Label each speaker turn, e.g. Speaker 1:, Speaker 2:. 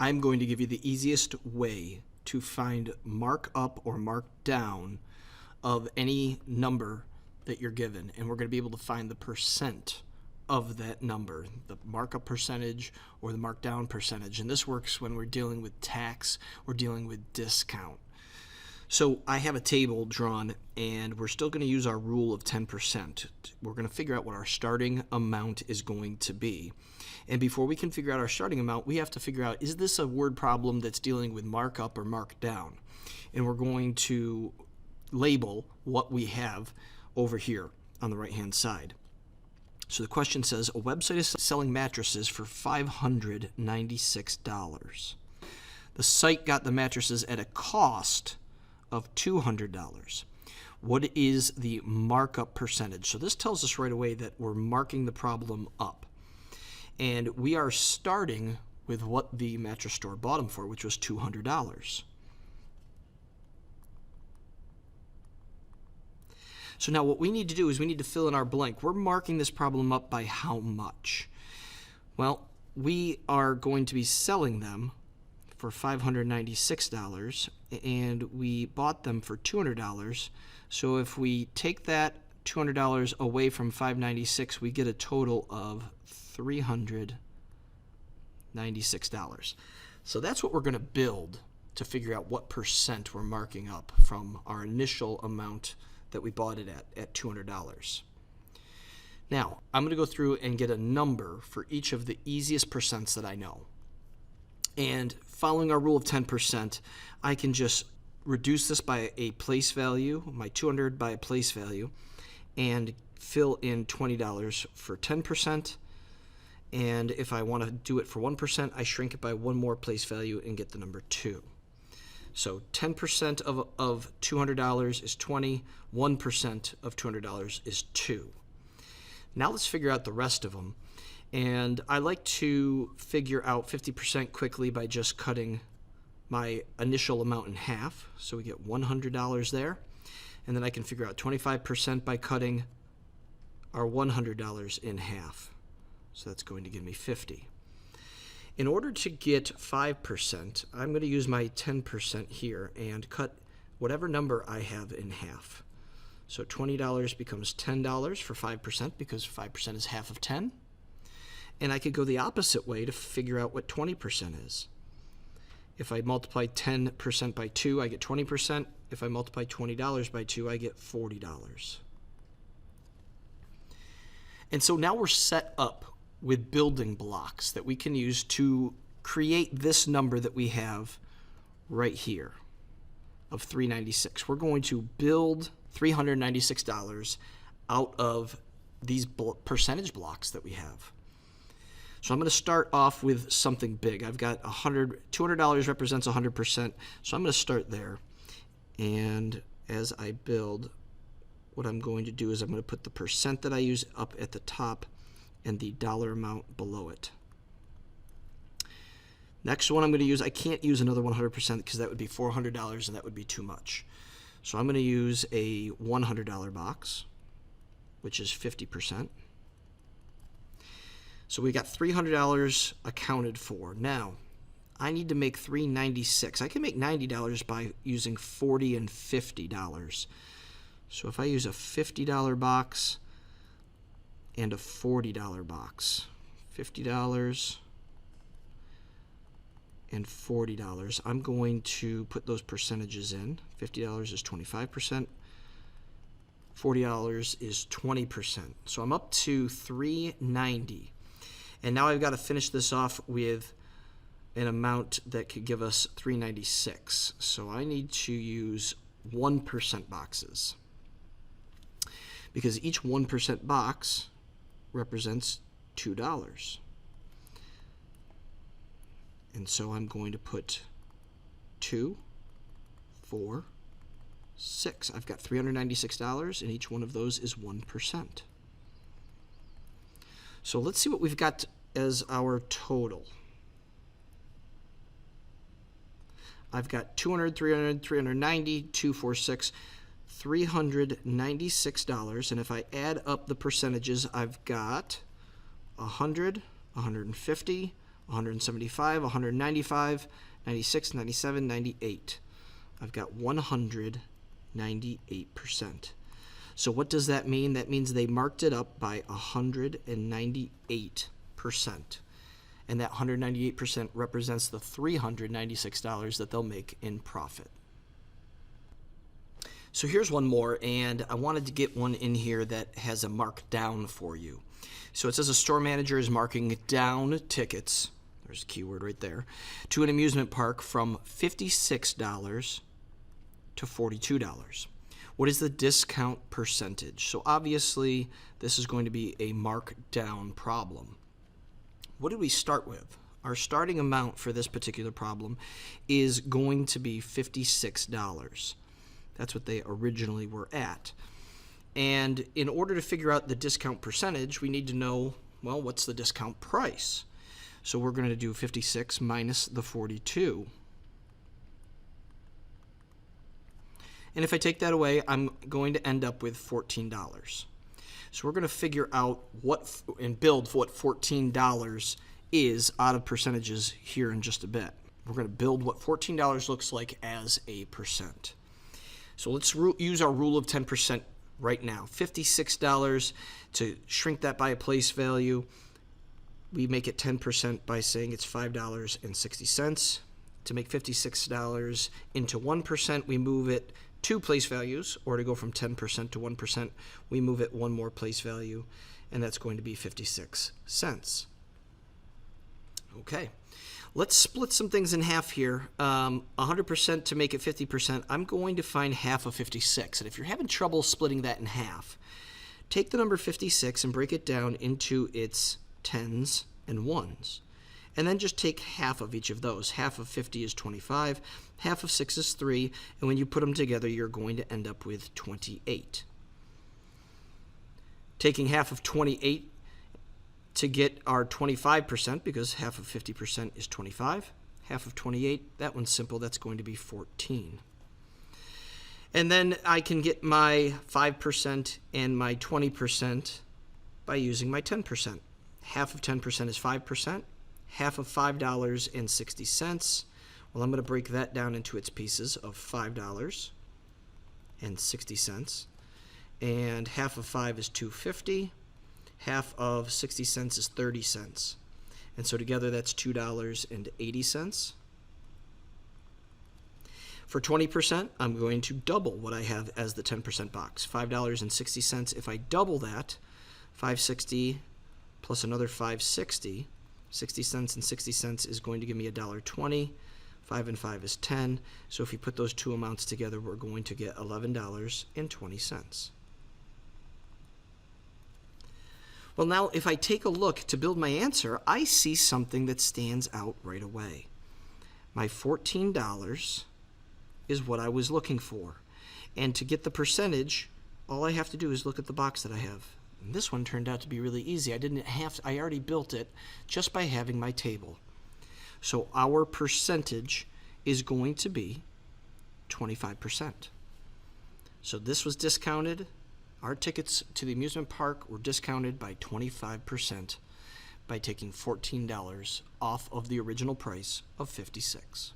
Speaker 1: I'm going to give you the easiest way to find markup or markdown of any number that you're given, and we're going to be able to find the percent of that number, the markup percentage or the markdown percentage. And this works when we're dealing with tax or dealing with discount. So I have a table drawn, and we're still going to use our rule of 10%. We're going to figure out what our starting amount is going to be. And before we can figure out our starting amount, we have to figure out, is this a word problem that's dealing with markup or markdown? And we're going to label what we have over here on the right-hand side. So the question says, a website is selling mattresses for $596. The site got the mattresses at a cost of $200. What is the markup percentage? So this tells us right away that we're marking the problem up. And we are starting with what the mattress store bought them for, which was $200. So now what we need to do is we need to fill in our blank. We're marking this problem up by how much? Well, we are going to be selling them for $596, and we bought them for $200. So if we take that $200 away from $596, we get a total of $396. So that's what we're going to build to figure out what percent we're marking up from our initial amount that we bought it at $200. Now, I'm going to go through and get a number for each of the easiest percents that I know. And following our rule of 10%, I can just reduce this by a place value, my 200 by a place value, and fill in $20 for 10%. And if I want to do it for 1%, I shrink it by one more place value and get the number 2. So 10% of $200 is 20, 1% of $200 is 2. Now let's figure out the rest of them. And I like to figure out 50% quickly by just cutting my initial amount in half. So we get $100 there. And then I can figure out 25% by cutting our $100 in half. So that's going to give me 50. In order to get 5%, I'm going to use my 10% here and cut whatever number I have in half. So $20 becomes $10 for 5% because 5% is half of 10. And I could go the opposite way to figure out what 20% is. If I multiply 10% by 2, I get 20%. If I multiply $20 by 2, I get $40. And so now we're set up with building blocks that we can use to create this number that we have right here of $396. We're going to build $396 out of these percentage blocks that we have. So I'm going to start off with something big. I've got $200 represents 100%, so I'm going to start there. And as I build, what I'm going to do is I'm going to put the percent that I use up at the top and the dollar amount below it. Next one I'm going to use, I can't use another 100% because that would be $400 and that would be too much. So I'm going to use a $100 box, which is 50%. So we got $300 accounted for. Now, I need to make $396. I can make $90 by using $40 and $50. So if I use a $50 box and a $40 box, $50 and $40, I'm going to put those percentages in. $50 is 25%, $40 is 20%. So I'm up to $390. And now I've got to finish this off with an amount that could give us $396. So I need to use 1% boxes, because each 1% box represents $2. And so I'm going to put 2, 4, 6. I've got $396, and each one of those is 1%. So let's see what we've got as our total. I've got 200, 300, 390, 246, $396. And if I add up the percentages, I've got 100, 150, 175, 195, 96, 97, 98. I've got 198%. So what does that mean? That means they marked it up by 198%. And that 198% represents the $396 that they'll make in profit. So here's one more, and I wanted to get one in here that has a markdown for you. So it says a store manager is marking down tickets, there's a keyword right there, to an amusement park from $56 to $42. What is the discount percentage? So obviously this is going to be a markdown problem. What did we start with? Our starting amount for this particular problem is going to be $56. That's what they originally were at. And in order to figure out the discount percentage, we need to know, well, what's the discount price? So we're going to do 56 minus the 42. And if I take that away, I'm going to end up with $14. So we're going to figure out what and build what $14 is out of percentages here in just a bit. We're going to build what $14 looks like as a percent. So let's use our rule of 10% right now. $56, to shrink that by a place value, we make it 10% by saying it's $5.60. To make $56 into 1%, we move it 2 place values, or to go from 10% to 1%, we move it 1 more place value, and that's going to be 56 cents. Okay. Let's split some things in half here. 100% to make it 50%, I'm going to find half of 56. And if you're having trouble splitting that in half, take the number 56 and break it down into its tens and ones. And then just take half of each of those. Half of 50 is 25, half of 6 is 3, and when you put them together, you're going to end up with 28. Taking half of 28 to get our 25%, because half of 50% is 25. Half of 28, that one's simple, that's going to be 14. And then I can get my 5% and my 20% by using my 10%. Half of 10% is 5%. Half of $5.60. Well, I'm going to break that down into its pieces of $5.60. And half of 5 is $2.50. Half of 60 cents is 30 cents. And so together that's $2.80. For 20%, I'm going to double what I have as the 10% box, $5.60. If I double that, $5.60 plus another $5.60, 60 cents and 60 cents is going to give me $1.20. 5 and 5 is 10. So if you put those two amounts together, we're going to get $11.20. Well, now if I take a look to build my answer, I see something that stands out right away. My $14 is what I was looking for. And to get the percentage, all I have to do is look at the box that I have. And this one turned out to be really easy. I already built it just by having my table. So our percentage is going to be 25%. So this was discounted. Our tickets to the amusement park were discounted by 25% by taking $14 off of the original price of $56.